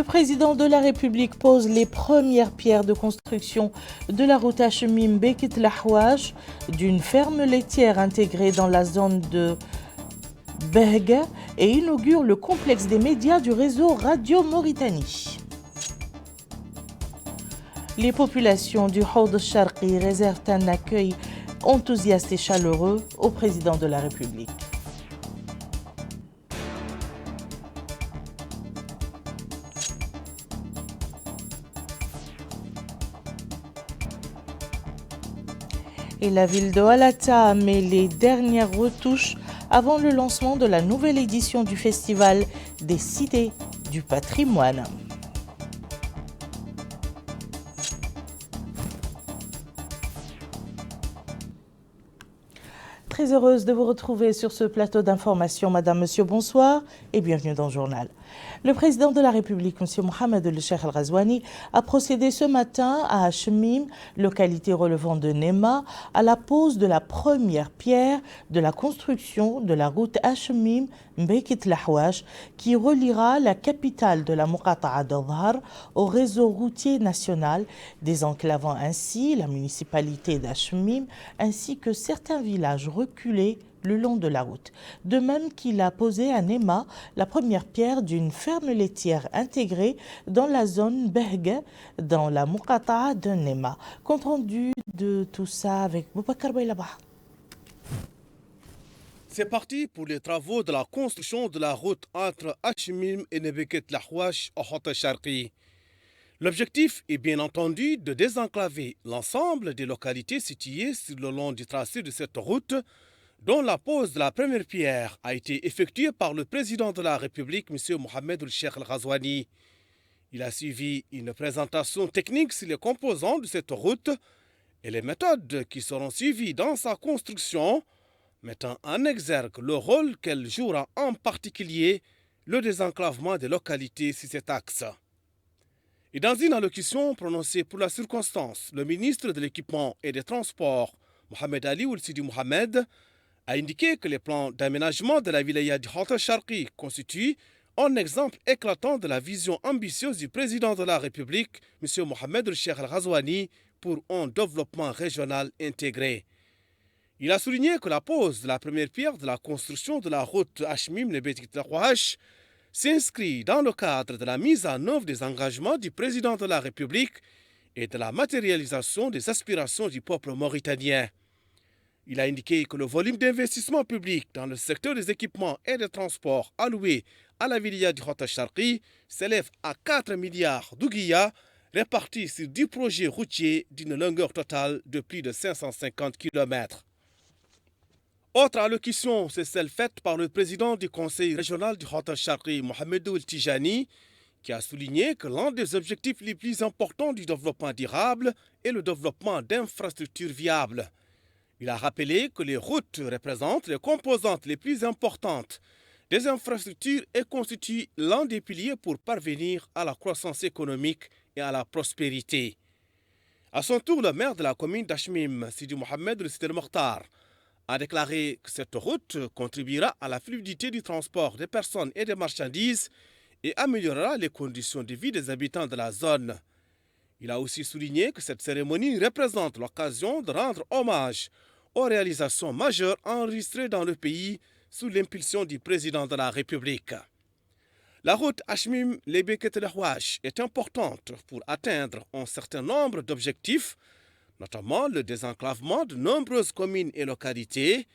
Le président de la République pose les premières pierres de construction de la route Hachemim Bekit Lahouach, d'une ferme laitière intégrée dans la zone de Behga, et inaugure le complexe des médias du réseau Radio Mauritanie. Les populations du Haut Sharqi réservent un accueil enthousiaste et chaleureux au président de la République. Et la ville de Halata met les dernières retouches avant le lancement de la nouvelle édition du Festival des cités du patrimoine. Très heureuse de vous retrouver sur ce plateau d'information. Madame, Monsieur, bonsoir et bienvenue dans le journal. Le président de la République, M. Mohamed El Cheikh El Ghazouani, a procédé ce matin à Hachemim, localité relevant de Nema, à la pose de la première pierre de la construction de la route Hachemim Bekit Lahouach, qui reliera la capitale de la Muqata'a d'Adhar au réseau routier national, désenclavant ainsi la municipalité d'Hachemim ainsi que certains villages reculés le long de la route. De même qu'il a posé à Nema la première pierre d'une ferme laitière intégrée dans la zone Behga, dans la Muqata'a de Nema. Compte rendu de tout ça avec Boubacar Baylabah. C'est parti pour les travaux de la construction de la route entre Hachemim et Nebeket Lahouach au Haut Sharqi. L'objectif est bien entendu de désenclaver l'ensemble des localités situées sur le long du tracé de cette route, dont la pose de la première pierre a été effectuée par le président de la République, M. Mohamed El Cheikh El Ghazouani. Il a suivi une présentation technique sur les composants de cette route et les méthodes qui seront suivies dans sa construction, mettant en exergue le rôle qu'elle jouera en particulier le désenclavement des localités sur cet axe. Et dans une allocution prononcée pour la circonstance, le ministre de l'Équipement et des Transports, Mohamed Ali Ould Sidi Mohamed, a indiqué que les plans d'aménagement de la wilaya du Haut Sharqi constituent un exemple éclatant de la vision ambitieuse du président de la République, M. Mohamed El Cheikh El Ghazouani, pour un développement régional intégré. Il a souligné que la pose de la première pierre de la construction de la route Hachemim-Nebeket Lahouach s'inscrit dans le cadre de la mise en œuvre des engagements du président de la République et de la matérialisation des aspirations du peuple mauritanien. Il a indiqué que le volume d'investissement public dans le secteur des équipements et des transports alloué à la wilaya du Haut Sharqi s'élève à 4 milliards d'ouguiyas répartis sur 10 projets routiers d'une longueur totale de plus de 550 km. Autre allocution, c'est celle faite par le président du conseil régional du Haut Sharqi, Mohamedou El Tijani, qui a souligné que l'un des objectifs les plus importants du développement durable est le développement d'infrastructures viables. Il a rappelé que les routes représentent les composantes les plus importantes des infrastructures et constituent l'un des piliers pour parvenir à la croissance économique et à la prospérité. À son tour, le maire de la commune d'Hachemim, Sidi Mohamed El Sidi Mokhtar, a déclaré que cette route contribuera à la fluidité du transport des personnes et des marchandises et améliorera les conditions de vie des habitants de la zone. Il a aussi souligné que cette cérémonie représente l'occasion de rendre hommage aux réalisations majeures enregistrées dans le pays sous l'impulsion du président de la République. La route Hachemim-Nebeket Lahouach est importante pour atteindre un certain nombre d'objectifs, notamment le désenclavement de nombreuses communes et localités,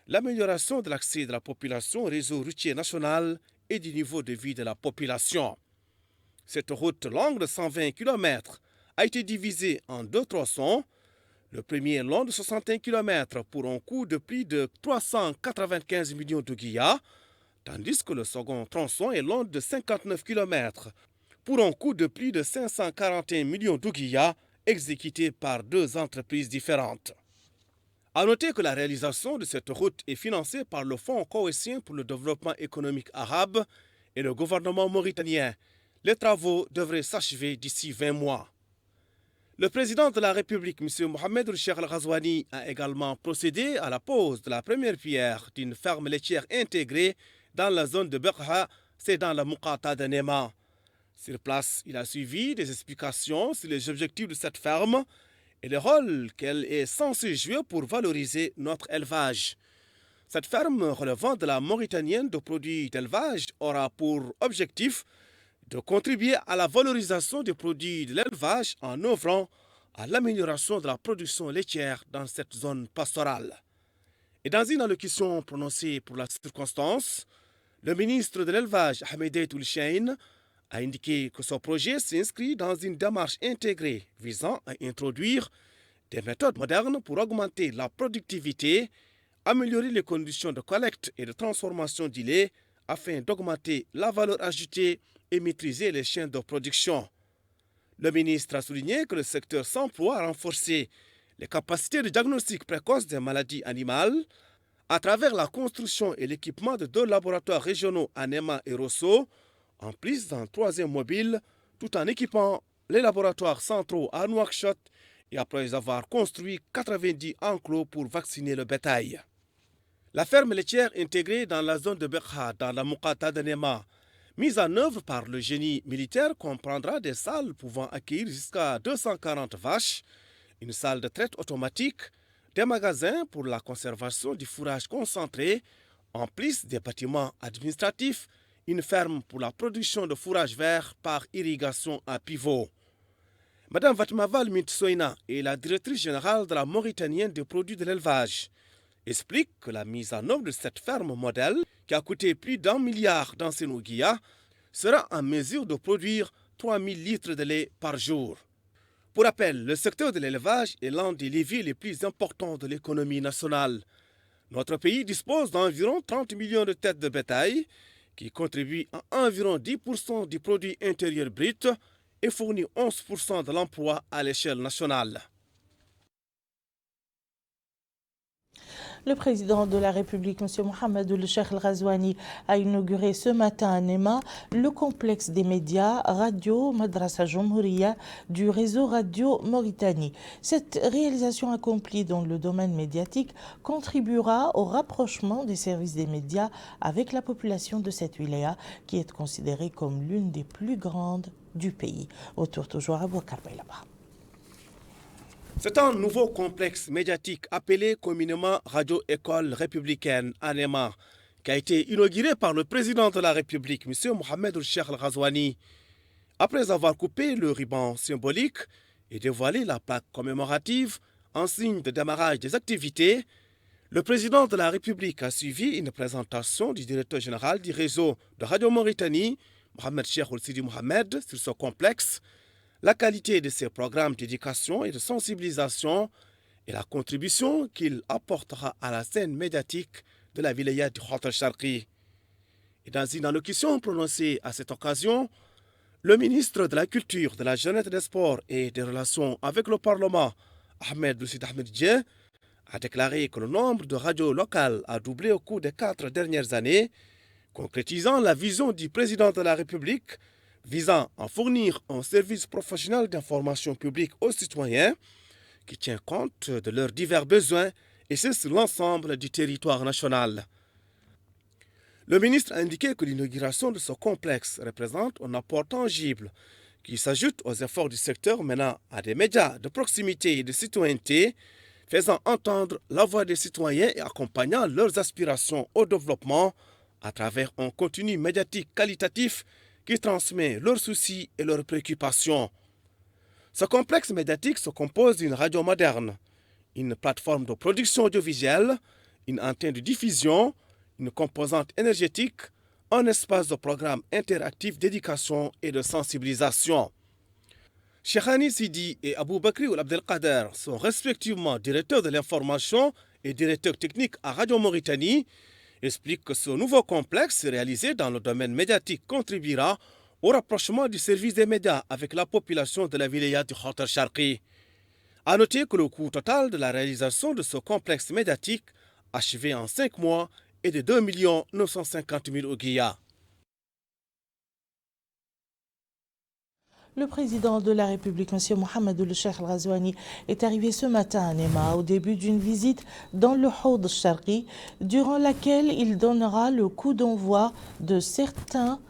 l'amélioration de l'accès de la population au réseau routier national et du niveau de vie de la population. Cette route longue de 120 km a été divisée en 2 tronçons. Le premier est long de 61 km pour un coût de plus de 395 millions d'ouguiyas, tandis que le second tronçon est long de 59 km pour un coût de plus de 541 millions d'ouguiyas exécuté par 2 entreprises différentes. A noter que la réalisation de cette route est financée par le Fonds cohésien pour le développement économique arabe et le gouvernement mauritanien. Les travaux devraient s'achever d'ici 20 mois. Le président de la République, M. Mohamed El Cheikh El Ghazouani, a également procédé à la pose de la première pierre d'une ferme laitière intégrée dans la zone de Berha, c'est dans la Muqata'a de Nema. Sur place, il a suivi des explications sur les objectifs de cette ferme et le rôle qu'elle est censée jouer pour valoriser notre élevage. Cette ferme relevant de la Mauritanienne de produits d'élevage aura pour objectif de contribuer à la valorisation des produits de l'élevage en œuvrant à l'amélioration de la production laitière dans cette zone pastorale. Et dans une allocution prononcée pour la circonstance, le ministre de l'élevage, Ahmed Ould-Cheikh, a indiqué que son projet s'inscrit dans une démarche intégrée visant à introduire des méthodes modernes pour augmenter la productivité, améliorer les conditions de collecte et de transformation du lait afin d'augmenter la valeur ajoutée et maîtriser les chaînes de production. Le ministre a souligné que le secteur s'emploie à renforcer les capacités de diagnostic précoce des maladies animales à travers la construction et l'équipement de 2 laboratoires régionaux à Nema et Rosso, en plus d'un 3e mobile, tout en équipant les laboratoires centraux à Nouakchott et après avoir construit 90 enclos pour vacciner le bétail. La ferme laitière intégrée dans la zone de Bekha, dans la Moukata de Nema, mise en œuvre par le génie militaire, comprendra des salles pouvant accueillir jusqu'à 240 vaches, une salle de traite automatique, des magasins pour la conservation du fourrage concentré, en plus des bâtiments administratifs, une ferme pour la production de fourrage vert par irrigation à pivot. Madame Fatmaval Mintsoina est la directrice générale de la Mauritanienne des produits de l'élevage. Explique que la mise en œuvre de cette ferme modèle, qui a coûté plus d'1 milliard dans Sénouguia, sera en mesure de produire 3000 litres de lait par jour. Pour rappel, le secteur de l'élevage est l'un des leviers les plus importants de l'économie nationale. Notre pays dispose d'environ 30 millions de têtes de bétail, qui contribuent à environ 10% du produit intérieur brut et fournit 11% de l'emploi à l'échelle nationale. Le président de la République, M. Mohamed Ould-Cheikh Al-Ghazouani, a inauguré ce matin à Nema le complexe des médias Radio Madrasa Jomhouria du réseau Radio Mauritanie. Cette réalisation accomplie dans le domaine médiatique contribuera au rapprochement des services des médias avec la population de cette wilaya qui est considérée comme l'une des plus grandes du pays. Autour toujours à Bouakar là-bas. C'est un nouveau complexe médiatique appelé communément Radio École Républicaine à Nema, qui a été inauguré par le président de la République, M. Mohamed Ould-Cheikh Al-Ghazouani. Après avoir coupé le ruban symbolique et dévoilé la plaque commémorative en signe de démarrage des activités, le président de la République a suivi une présentation du directeur général du réseau de Radio Mauritanie, Mohamed Cheikh Ould-Sidi Mohamed, sur ce complexe, la qualité de ses programmes d'éducation et de sensibilisation et la contribution qu'il apportera à la scène médiatique de la wilaya du Hott el-Charqi. Et dans une allocution prononcée à cette occasion, le ministre de la Culture, de la Jeunesse et des Sports et des Relations avec le Parlement, Ahmed Boussid Ahmed Dje, a déclaré que le nombre de radios locales a doublé au cours des 4 dernières années, concrétisant la vision du président de la République visant à fournir un service professionnel d'information publique aux citoyens qui tient compte de leurs divers besoins et c'est sur l'ensemble du territoire national. Le ministre a indiqué que l'inauguration de ce complexe représente un apport tangible qui s'ajoute aux efforts du secteur menant à des médias de proximité et de citoyenneté, faisant entendre la voix des citoyens et accompagnant leurs aspirations au développement à travers un contenu médiatique qualitatif qui transmet leurs soucis et leurs préoccupations. Ce complexe médiatique se compose d'une radio moderne, une plateforme de production audiovisuelle, une antenne de diffusion, une composante énergétique, un espace de programme interactif d'éducation et de sensibilisation. Cheikhani Sidi et Abou Bakri Ould Abdelkader sont respectivement directeurs de l'information et directeurs techniques à Radio Mauritanie, explique que ce nouveau complexe réalisé dans le domaine médiatique contribuera au rapprochement du service des médias avec la population de la wilaya du Hott el-Charqi. A noter que le coût total de la réalisation de ce complexe médiatique, achevé en 5 mois, est de 2 950 000 ouguiyas. Le président de la République, M. Mohamed Ould-Cheikh Al-Ghazouani, est arrivé ce matin à Nema au début d'une visite dans le Hott el-Charqi, durant laquelle il donnera le coup d'envoi de certains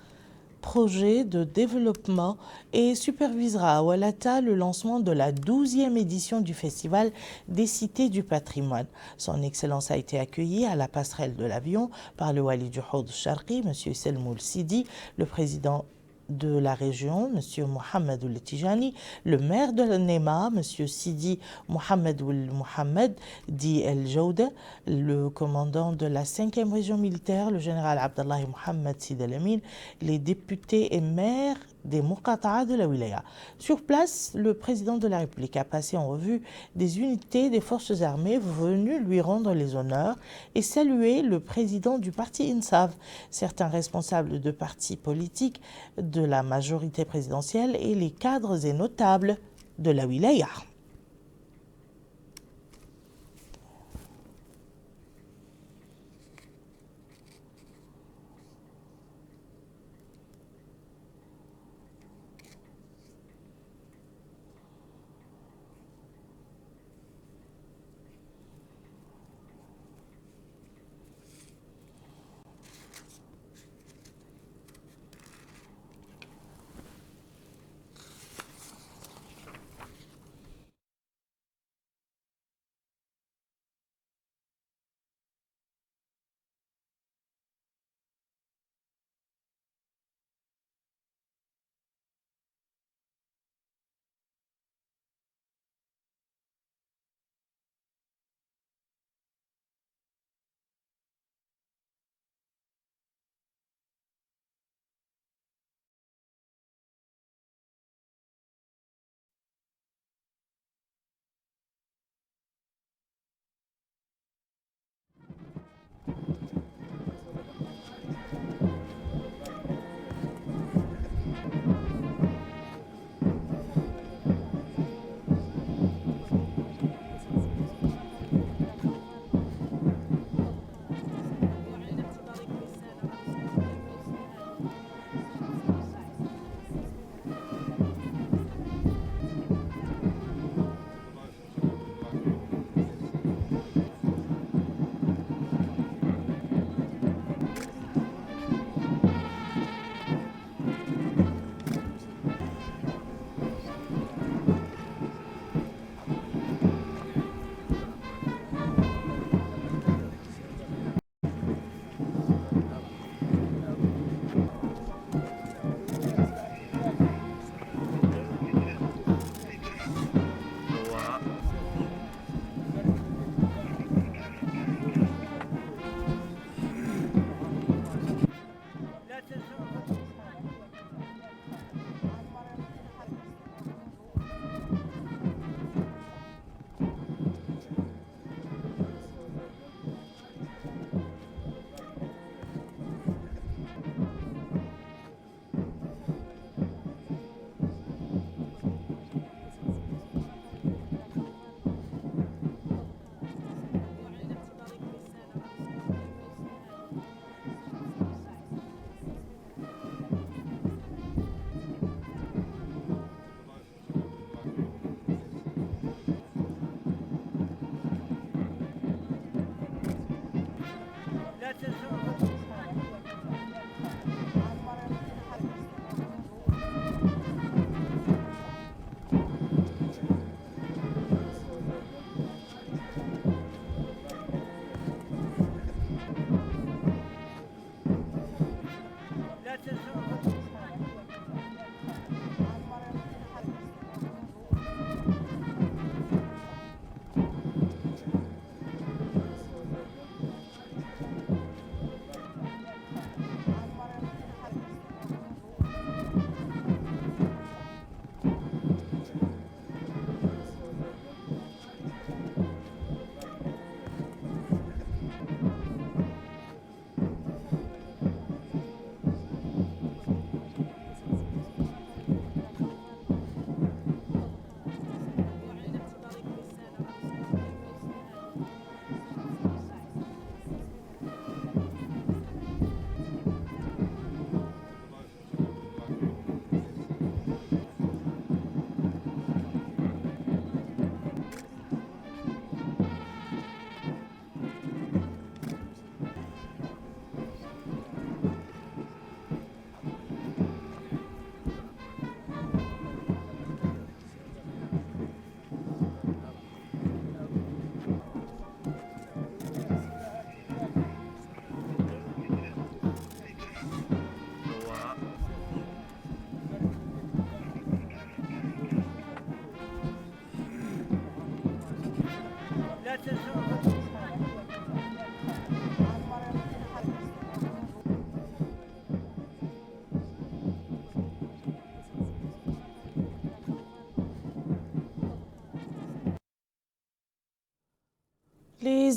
projets de développement et supervisera à Oualata le lancement de la 12e édition du Festival des cités du patrimoine. Son Excellence a été accueilli à la passerelle de l'avion par le Wali du Houd Sharqi, M. Selmoul Sidi, le président de la région, M. Mohamed Ould Tijani, le maire de la Nema, M. Sidi Mohamed Ould Mohamed, dit El Jawda, le commandant de la 5e région militaire, le général Abdallahi Mohamed Sid El Amin, les députés et maires des Muqata'a de la Wilaya. Sur place, le président de la République a passé en revue des unités des forces armées venues lui rendre les honneurs et salué le président du parti INSAF, certains responsables de partis politiques de la majorité présidentielle et les cadres et notables de la Wilaya.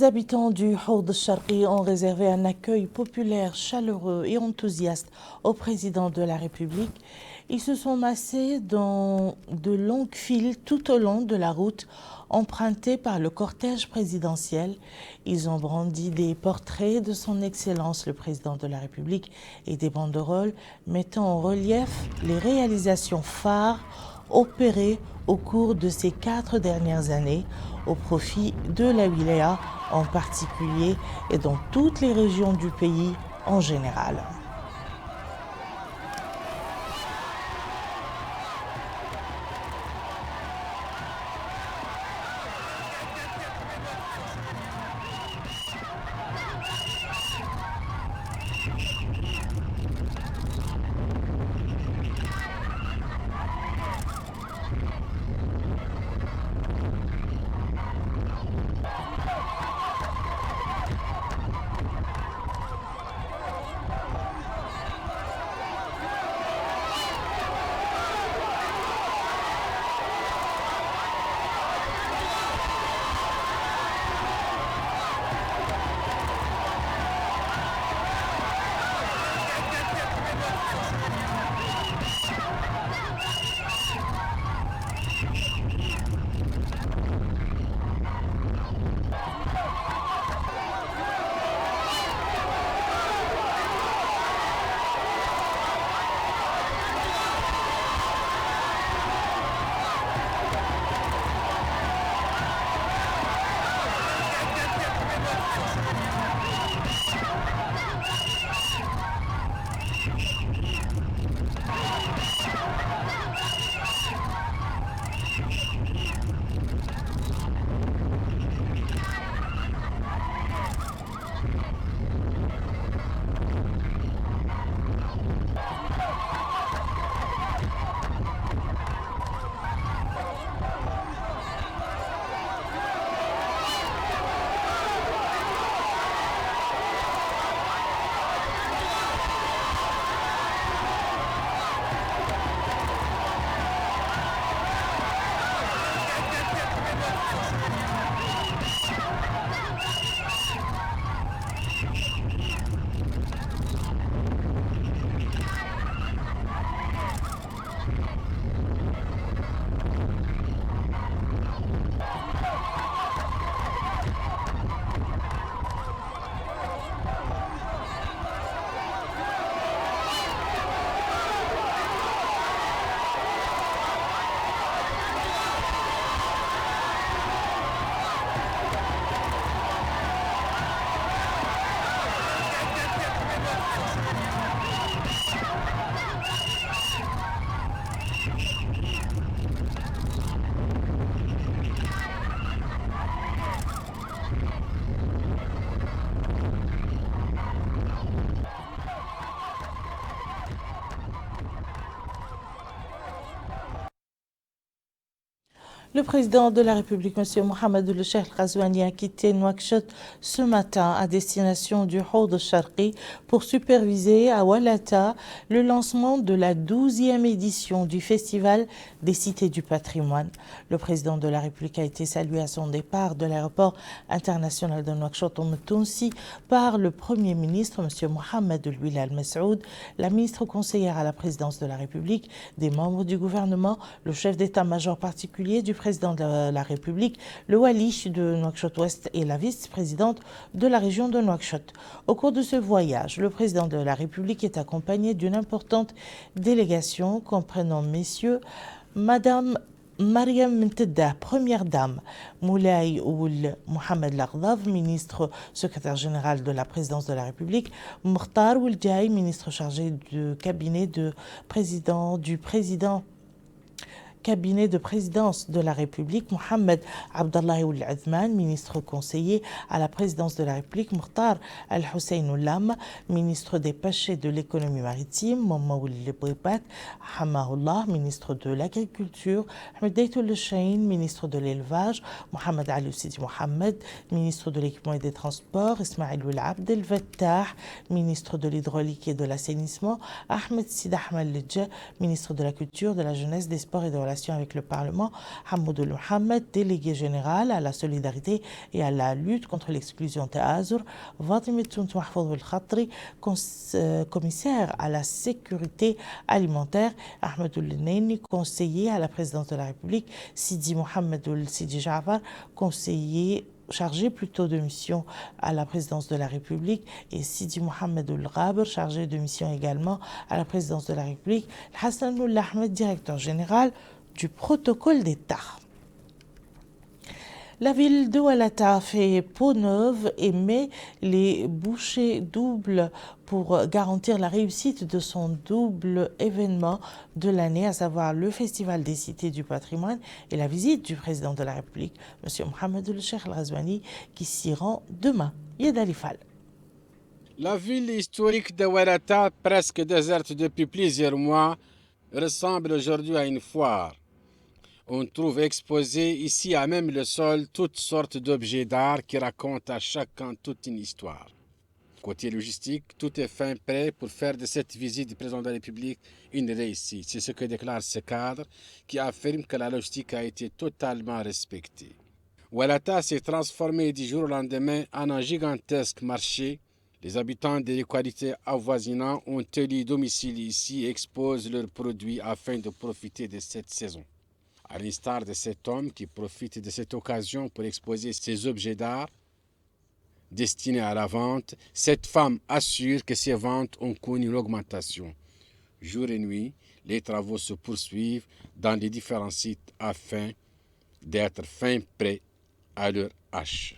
Les habitants du Haut de Charqi ont réservé un accueil populaire, chaleureux et enthousiaste au président de la République. Ils se sont massés dans de longues files tout au long de la route empruntée par le cortège présidentiel. Ils ont brandi des portraits de son Excellence le président de la République et des banderoles mettant en relief les réalisations phares opérées au cours de ces 4 dernières années au profit de la wilaya en particulier et dans toutes les régions du pays en général. Le président de la République, M. Mohamed El-Cheikh Al-Ghazouani, a quitté Nouakchott ce matin à destination du Haut de Charqi pour superviser à Oualata le lancement de la 12e édition du Festival des Cités du Patrimoine. Le président de la République a été salué à son départ de l'aéroport international de Nouakchott-Oumtounsi par le Premier ministre, M. Mohamed El-Ouil Al-Messoud, la ministre conseillère à la présidence de la République, des membres du gouvernement, le chef d'état-major particulier du président de la République, le wali de Nouakchott-Ouest et la vice-présidente de la région de Nouakchott. Au cours de ce voyage, le président de la République est accompagné d'une importante délégation comprenant messieurs, Madame Mariam Mentedda, première dame, Moulay Oul Mohamed Laghdaf, ministre secrétaire général de la présidence de la République, Mokhtar Ouldjaï, ministre chargé du cabinet de cabinet de présidence de la République, Mohamed Abdallah Ould Azman, ministre conseiller à la présidence de la République, Mokhtar Al-Hussein Oulam, ministre des Pêches et de l'économie maritime, Momaoul Bouibat, Hamahullah, ministre de l'Agriculture, Ahmed Daytoul Lechain, ministre de l'Élevage, Mohamed Ali Sidi Mohamed, ministre de l'Équipement et des Transports, Ismaël Ould Abdel Fattah, ministre de l'Hydraulique et de l'Assainissement, Ahmed Sid Ahmed Ledja, ministre de la Culture, de la Jeunesse, des Sports et de la relations avec le Parlement, Hamoud Mohamed, délégué général à la solidarité et à la lutte contre l'exclusion Ta'azur, Fatima Tount Mahfouz El-Khatri, commissaire à la sécurité alimentaire, Ahmed Oul-Neini, conseiller à la présidence de la République, Sidi Mohamed Oul-Sidi Jafar, conseiller chargé plutôt de mission à la présidence de la République, et Sidi Mohamed Oul-Ghaber, chargé de mission également à la présidence de la République, Hassan Oul-Ahmed, directeur général du protocole d'État. La ville de Oualata fait peau neuve et met les bouchées doubles pour garantir la réussite de son double événement de l'année, à savoir le Festival des cités du patrimoine et la visite du président de la République, M. Mohamed El-Cheikh Al-Ghazouani, qui s'y rend demain. Yed Alifal. La ville historique de Oualata, presque déserte depuis plusieurs mois, ressemble aujourd'hui à une foire. On trouve exposés ici à même le sol toutes sortes d'objets d'art qui racontent à chacun toute une histoire. Côté logistique, tout est fin prêt pour faire de cette visite du président de la République une réussite. C'est ce que déclare ce cadre qui affirme que la logistique a été totalement respectée. Oualata s'est transformé du jour au lendemain en un gigantesque marché. Les habitants des localités avoisinantes ont élu domicile ici et exposent leurs produits afin de profiter de cette saison. À l'instar de cet homme qui profite de cette occasion pour exposer ses objets d'art destinés à la vente, cette femme assure que ses ventes ont connu une augmentation. Jour et nuit, les travaux se poursuivent dans les différents sites afin d'être fin prêts à leur hache.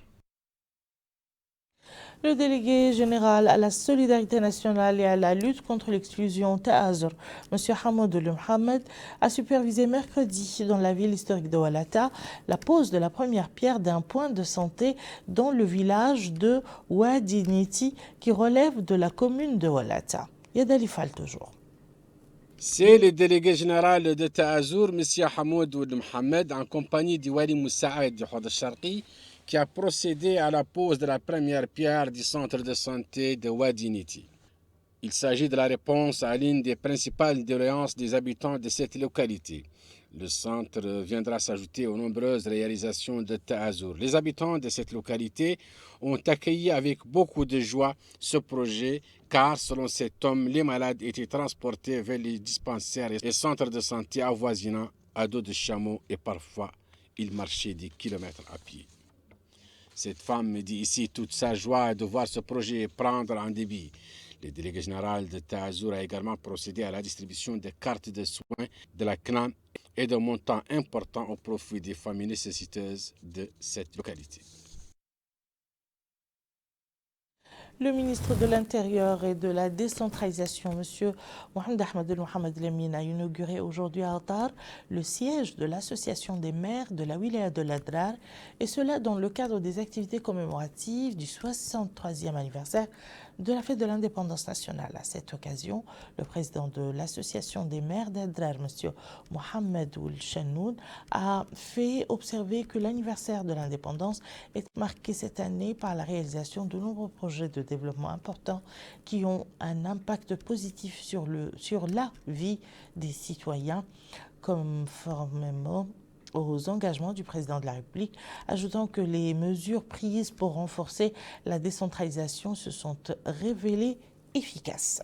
Le délégué général à la solidarité nationale et à la lutte contre l'exclusion Ta'azur, M. Hamoud Mohamed, a supervisé mercredi dans la ville historique de Oualata la pose de la première pierre d'un point de santé dans le village de Wadi Niti qui relève de la commune de Oualata. Yadali Fall toujours. C'est le délégué général de Ta'azur, M. Hamoud Mohamed, en compagnie du Wali Moussaïd du Hod al-Sharqi, qui a procédé à la pose de la première pierre du centre de santé de Wadi Niti. Il s'agit de la réponse à l'une des principales doléances des habitants de cette localité. Le centre viendra s'ajouter aux nombreuses réalisations de Ta'azur. Les habitants de cette localité ont accueilli avec beaucoup de joie ce projet car, selon cet homme, les malades étaient transportés vers les dispensaires et centres de santé avoisinants à dos de chameau et parfois ils marchaient des kilomètres à pied. Cette femme me dit ici toute sa joie de voir ce projet prendre en débit. Le délégué général de Ta'azur a également procédé à la distribution des cartes de soins de la CNAM et de montants importants au profit des familles nécessiteuses de cette localité. Le ministre de l'Intérieur et de la décentralisation, M. Mohamed Ahmed Mohamed Lemine, a inauguré aujourd'hui à Atar le siège de l'Association des maires de la wilaya de l'Adrar, et cela dans le cadre des activités commémoratives du 63e anniversaire de la fête de l'indépendance nationale. À cette occasion, le président de l'Association des maires d'Adrar, M. Mohamed Oul Chanoun, a fait observer que l'anniversaire de l'indépendance est marqué cette année par la réalisation de nombreux projets de développement importants qui ont un impact positif sur la vie des citoyens, conformément aux engagements du président de la République, ajoutant que les mesures prises pour renforcer la décentralisation se sont révélées efficaces.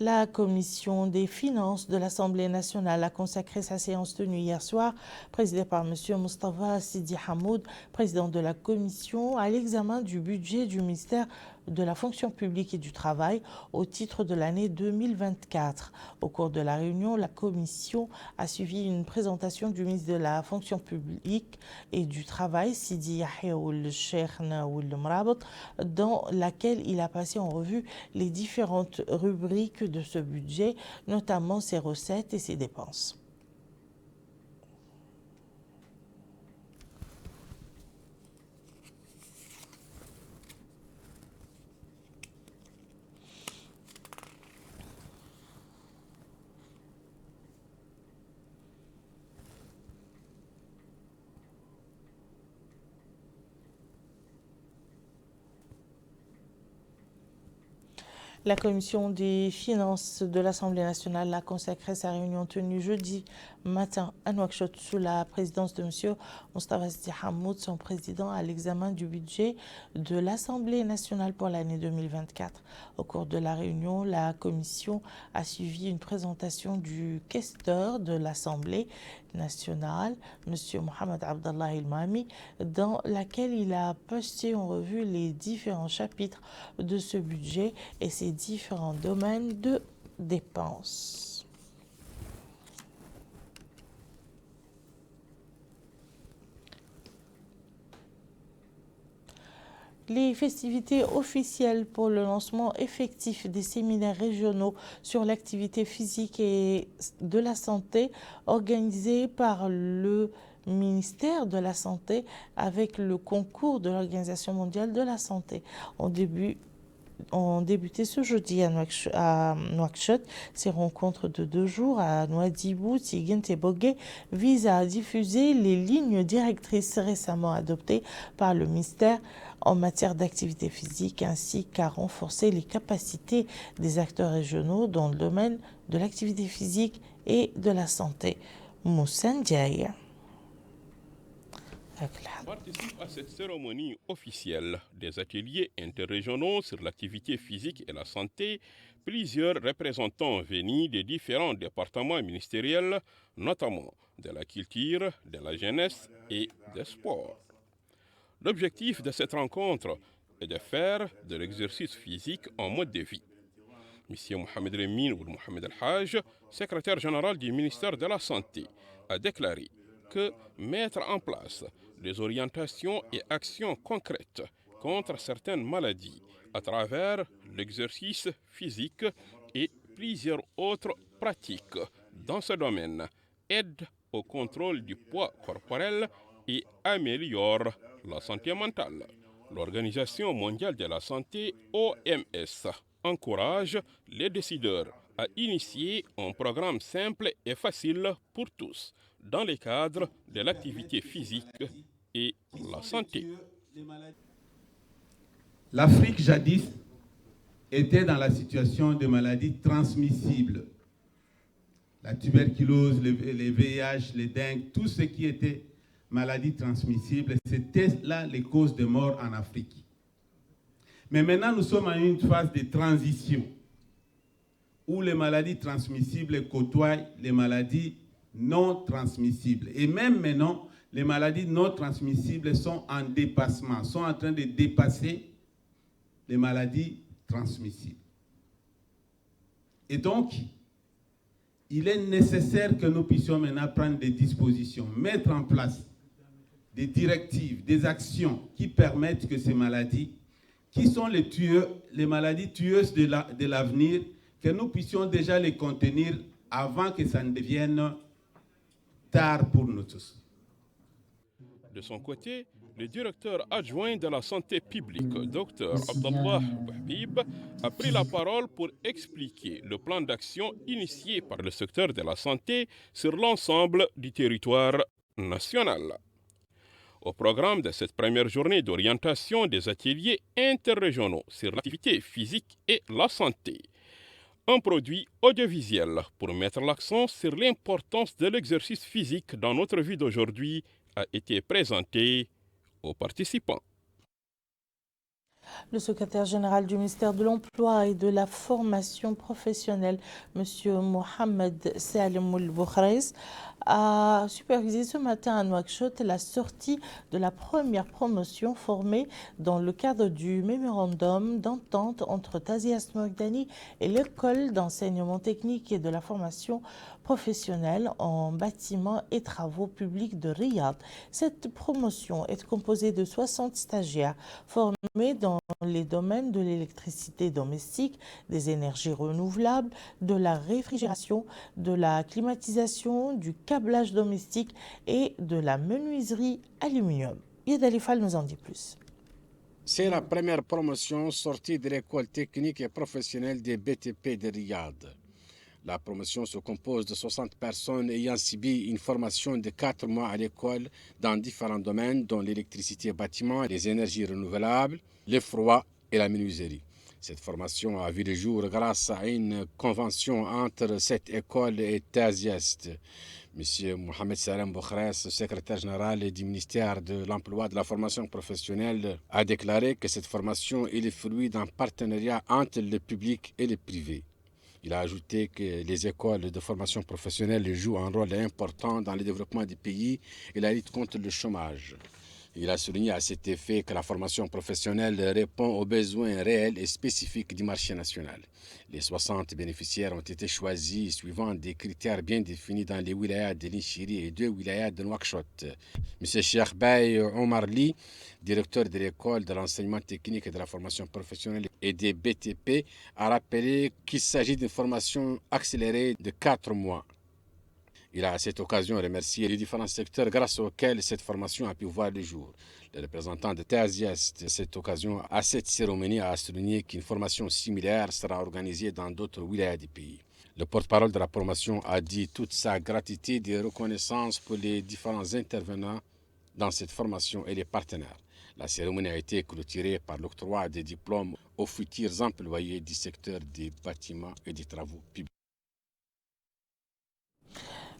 La commission des finances de l'Assemblée nationale a consacré sa séance tenue hier soir, présidée par M. Moustapha Sidi Hamoud, président de la commission, à l'examen du budget du ministère de la fonction publique et du travail au titre de l'année 2024. Au cours de la réunion, la commission a suivi une présentation du ministre de la fonction publique et du travail, Sidi Yahya Oul-Cheikh Oul-Mrabat, dans laquelle il a passé en revue les différentes rubriques de ce budget, notamment ses recettes et ses dépenses. La commission des finances de l'Assemblée nationale a consacré sa réunion tenue jeudi matin à Nouakchott sous la présidence de M. Mostafa Sidi Hamoud, son président, à l'examen du budget de l'Assemblée nationale pour l'année 2024. Au cours de la réunion, la commission a suivi une présentation du questeur de l'Assemblée nationale, M. Mohamed Abdallah Ilmami, dans laquelle il a passé en revue les différents chapitres de ce budget et ses différents domaines de dépenses. Les festivités officielles pour le lancement effectif des séminaires régionaux sur l'activité physique et de la santé organisés par le ministère de la Santé avec le concours de l'Organisation mondiale de la santé ont débuté ce jeudi à Nouakchott. Ces rencontres de 2 jours à Nouadhibou, Tigint et Bogué visent à diffuser les lignes directrices récemment adoptées par le ministère en matière d'activité physique ainsi qu'à renforcer les capacités des acteurs régionaux dans le domaine de l'activité physique et de la santé. Moussa Ndiaye participe à cette cérémonie officielle des ateliers interrégionaux sur l'activité physique et la santé plusieurs représentants venus des différents départements ministériels, notamment de la culture, de la jeunesse et des sports. L'objectif de cette rencontre est de faire de l'exercice physique un mode de vie. M. Mohamed Remin ou Mohamed El-Haj, secrétaire général du ministère de la Santé, a déclaré que mettre en place des orientations et actions concrètes contre certaines maladies à travers l'exercice physique et plusieurs autres pratiques dans ce domaine aide au contrôle du poids corporel et améliore la santé mentale. L'Organisation mondiale de la santé, OMS, encourage les décideurs à initier un programme simple et facile pour tous dans le cadre de l'activité physique et la santé. L'Afrique jadis était dans la situation de maladies transmissibles. La tuberculose, les VIH, les dengues, tout ce qui était maladies transmissibles, c'était là les causes de mort en Afrique. Mais maintenant, nous sommes en une phase de transition où les maladies transmissibles côtoient les maladies non transmissibles. Et même maintenant, les maladies non transmissibles sont en dépassement, sont en train de dépasser les maladies transmissibles. Et donc, il est nécessaire que nous puissions maintenant prendre des dispositions, mettre en place des directives, des actions qui permettent que ces maladies, qui sont les maladies tueuses de l'avenir, que nous puissions déjà les contenir avant que ça ne devienne tard pour nous tous. De son côté, le directeur adjoint de la santé publique, Dr Abdallah Wahbib, a pris la parole pour expliquer le plan d'action initié par le secteur de la santé sur l'ensemble du territoire national. Au programme de cette première journée d'orientation des ateliers interrégionaux sur l'activité physique et la santé, un produit audiovisuel pour mettre l'accent sur l'importance de l'exercice physique dans notre vie d'aujourd'hui a été présenté aux participants. Le secrétaire général du ministère de l'Emploi et de la Formation professionnelle, M. Mohamed Salimoul Boukhreis, a supervisé ce matin à Nouakchott la sortie de la première promotion formée dans le cadre du mémorandum d'entente entre Tasiast Moghdani et l'école d'enseignement technique et de la formation professionnelle en bâtiments et travaux publics de Riyad. Cette promotion est composée de 60 stagiaires formés dans les domaines de l'électricité domestique, des énergies renouvelables, de la réfrigération, de la climatisation, du câblage domestique et de la menuiserie aluminium. Yed Alifal nous en dit plus. C'est la première promotion sortie de l'école technique et professionnelle des BTP de Riyad. La promotion se compose de 60 personnes ayant subi une formation de 4 mois à l'école dans différents domaines, dont l'électricité bâtiment, les énergies renouvelables, le froid et la menuiserie. Cette formation a vu le jour grâce à une convention entre cette école et TASIEST. M. Mohamed Salem Boukhres, secrétaire général du ministère de l'Emploi et de la formation professionnelle, a déclaré que cette formation est le fruit d'un partenariat entre le public et le privé. Il a ajouté que les écoles de formation professionnelle jouent un rôle important dans le développement du pays et la lutte contre le chômage. Il a souligné à cet effet que la formation professionnelle répond aux besoins réels et spécifiques du marché national. Les 60 bénéficiaires ont été choisis suivant des critères bien définis dans les wilayas de Linchiri et 2 wilayas de Nouakchott. M. Cheikh Baye Omar Li, directeur de l'école de l'enseignement technique et de la formation professionnelle et des BTP, a rappelé qu'il s'agit d'une formation accélérée de 4 mois. Il a à cette occasion remercié les différents secteurs grâce auxquels cette formation a pu voir le jour. Le représentant de TASIEST, à cette occasion, à cette cérémonie, a souligné qu'une formation similaire sera organisée dans d'autres wilayas du pays. Le porte-parole de la promotion a dit toute sa gratitude et reconnaissance pour les différents intervenants dans cette formation et les partenaires. La cérémonie a été clôturée par l'octroi des diplômes aux futurs employés du secteur des bâtiments et des travaux publics.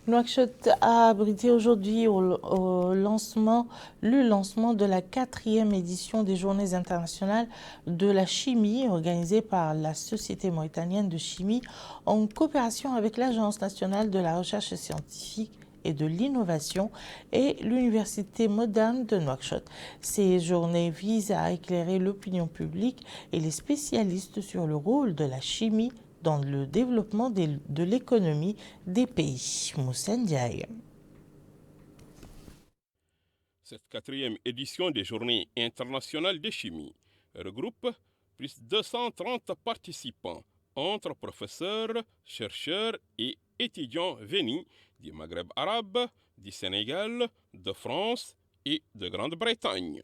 Nouakchott a abrité aujourd'hui le lancement de la 4e édition des Journées internationales de la chimie organisée par la Société mauritanienne de chimie en coopération avec l'Agence nationale de la recherche scientifique et de l'innovation et l'Université moderne de Nouakchott. Ces journées visent à éclairer l'opinion publique et les spécialistes sur le rôle de la chimie dans le développement de l'économie des pays. Moussa Ndiaye. Cette 4e édition des Journées internationales de chimie regroupe plus de 230 participants entre professeurs, chercheurs et étudiants venus du Maghreb arabe, du Sénégal, de France et de Grande-Bretagne.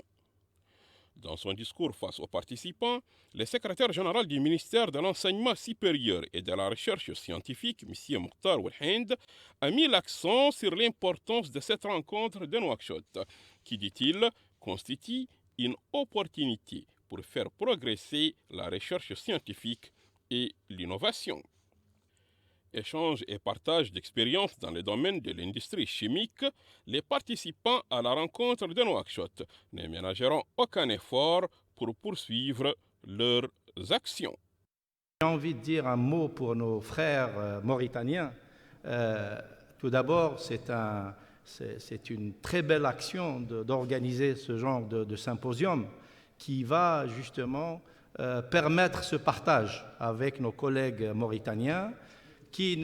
Dans son discours face aux participants, le secrétaire général du ministère de l'Enseignement supérieur et de la Recherche scientifique, M. Mokhtar Ouelhind, a mis l'accent sur l'importance de cette rencontre de Nouakchott, qui, dit-il, constitue une opportunité pour faire progresser la recherche scientifique et l'innovation. Échange et partage d'expériences dans le domaine de l'industrie chimique, les participants à la rencontre de Nouakchott ne ménageront aucun effort pour poursuivre leurs actions. J'ai envie de dire un mot pour nos frères mauritaniens. Tout d'abord, c'est une très belle action d'organiser ce genre de symposium qui va justement permettre ce partage avec nos collègues mauritaniens qui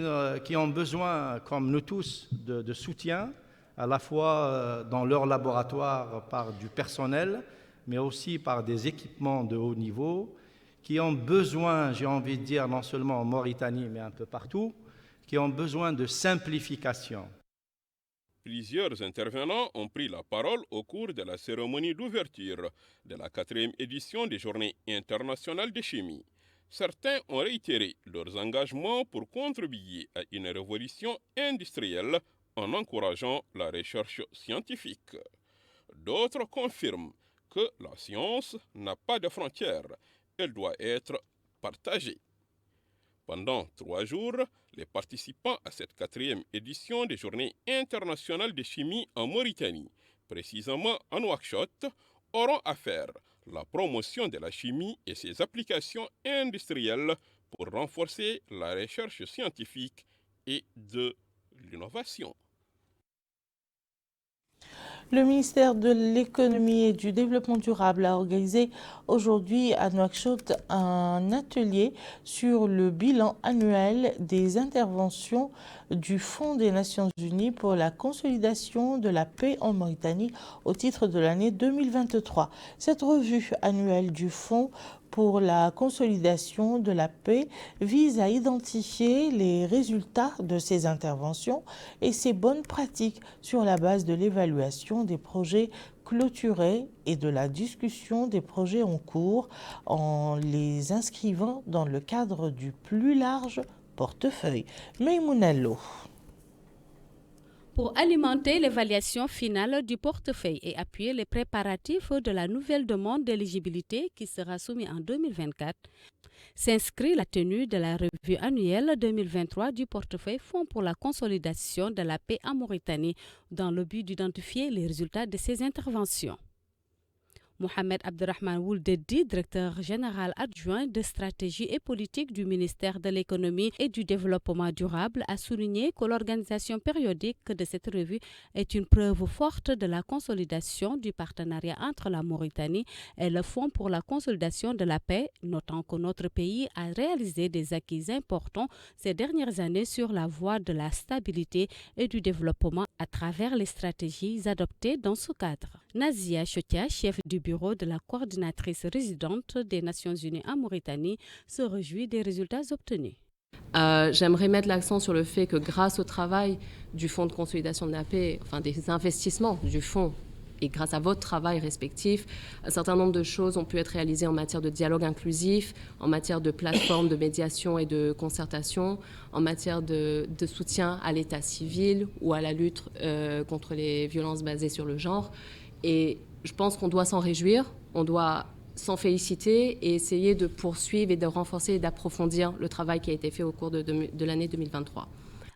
ont besoin, comme nous tous, de soutien, à la fois dans leur laboratoire par du personnel, mais aussi par des équipements de haut niveau, qui ont besoin, j'ai envie de dire, non seulement en Mauritanie, mais un peu partout, qui ont besoin de simplification. Plusieurs intervenants ont pris la parole au cours de la cérémonie d'ouverture de la 4e édition des Journées internationales de chimie. Certains ont réitéré leurs engagements pour contribuer à une révolution industrielle en encourageant la recherche scientifique. D'autres confirment que la science n'a pas de frontières, elle doit être partagée. Pendant 3 jours, les participants à cette 4e édition des Journées internationales de chimie en Mauritanie, précisément à Nouakchott, auront à faire la promotion de la chimie et ses applications industrielles pour renforcer la recherche scientifique et de l'innovation. Le ministère de l'économie et du développement durable a organisé aujourd'hui à Nouakchott un atelier sur le bilan annuel des interventions du Fonds des Nations Unies pour la consolidation de la paix en Mauritanie au titre de l'année 2023. Cette revue annuelle du Fonds pour la consolidation de la paix vise à identifier les résultats de ces interventions et ses bonnes pratiques sur la base de l'évaluation des projets clôturés et de la discussion des projets en cours en les inscrivant dans le cadre du plus large portefeuille. Maïmounallo. Pour alimenter l'évaluation finale du portefeuille et appuyer les préparatifs de la nouvelle demande d'éligibilité qui sera soumise en 2024, s'inscrit la tenue de la revue annuelle 2023 du portefeuille Fonds pour la consolidation de la paix en Mauritanie dans le but d'identifier les résultats de ces interventions. Mohamed Abderrahman Wouldedi, directeur général adjoint de stratégie et politique du ministère de l'économie et du développement durable, a souligné que l'organisation périodique de cette revue est une preuve forte de la consolidation du partenariat entre la Mauritanie et le Fonds pour la consolidation de la paix, notant que notre pays a réalisé des acquis importants ces dernières années sur la voie de la stabilité et du développement à travers les stratégies adoptées dans ce cadre. Nazia Chotia, chef du bureau de la coordinatrice résidente des Nations Unies en Mauritanie, se réjouit des résultats obtenus. J'aimerais mettre l'accent sur le fait que grâce au travail du Fonds de consolidation de la paix, enfin des investissements du Fonds, et grâce à votre travail respectif, un certain nombre de choses ont pu être réalisées en matière de dialogue inclusif, en matière de plateforme de médiation et de concertation, en matière de soutien à l'état civil ou à la lutte contre les violences basées sur le genre. Et je pense qu'on doit s'en réjouir, on doit s'en féliciter et essayer de poursuivre et de renforcer et d'approfondir le travail qui a été fait au cours de l'année 2023.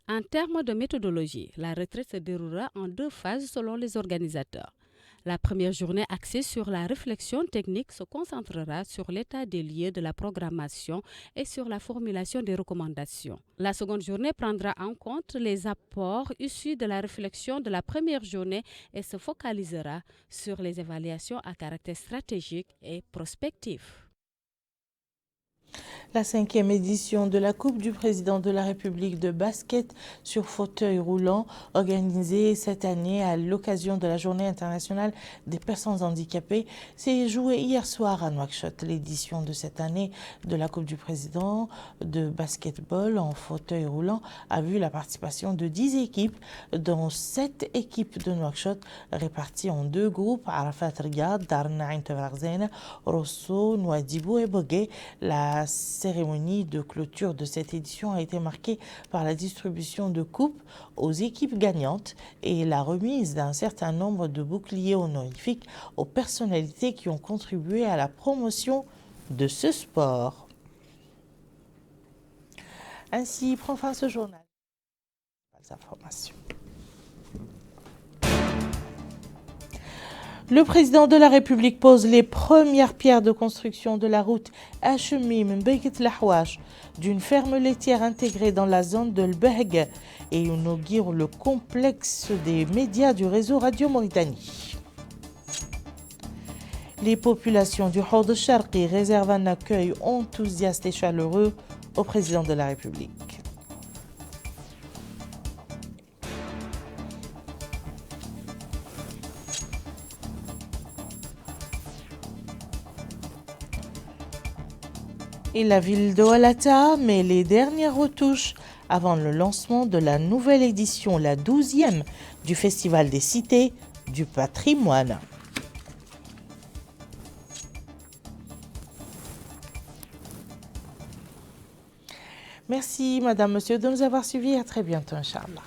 En termes de méthodologie, la retraite se déroulera en 2 phases selon les organisateurs. La première journée axée sur la réflexion technique se concentrera sur l'état des lieux de la programmation et sur la formulation des recommandations. La seconde journée prendra en compte les apports issus de la réflexion de la première journée et se focalisera sur les évaluations à caractère stratégique et prospectif. La 5e édition de la Coupe du Président de la République de basket sur fauteuil roulant, organisée cette année à l'occasion de la Journée internationale des personnes handicapées, s'est jouée hier soir à Nouakchott. L'édition de cette année de la Coupe du Président de basketball en fauteuil roulant a vu la participation de 10 équipes, dont 7 équipes de Nouakchott réparties en 2 groupes, Arafat Riyad, Darna Ain Tawarzena, Rosso, Nouadhibou et Bogué. La cérémonie de clôture de cette édition a été marquée par la distribution de coupes aux équipes gagnantes et la remise d'un certain nombre de boucliers honorifiques aux personnalités qui ont contribué à la promotion de ce sport. Ainsi prend fin ce journal. Les informations. Le président de la République pose les premières pierres de construction de la route Hachemim-Mbeket-Lahouach d'une ferme laitière intégrée dans la zone de l'Behg et inaugure le complexe des médias du réseau Radio Mauritanie. Les populations du Haut de Charqi réservent un accueil enthousiaste et chaleureux au président de la République. Et la ville de Oualata met les dernières retouches avant le lancement de la nouvelle édition, la 12e, du Festival des cités du patrimoine. Merci, Madame, Monsieur, de nous avoir suivis. À très bientôt, Inch'Allah.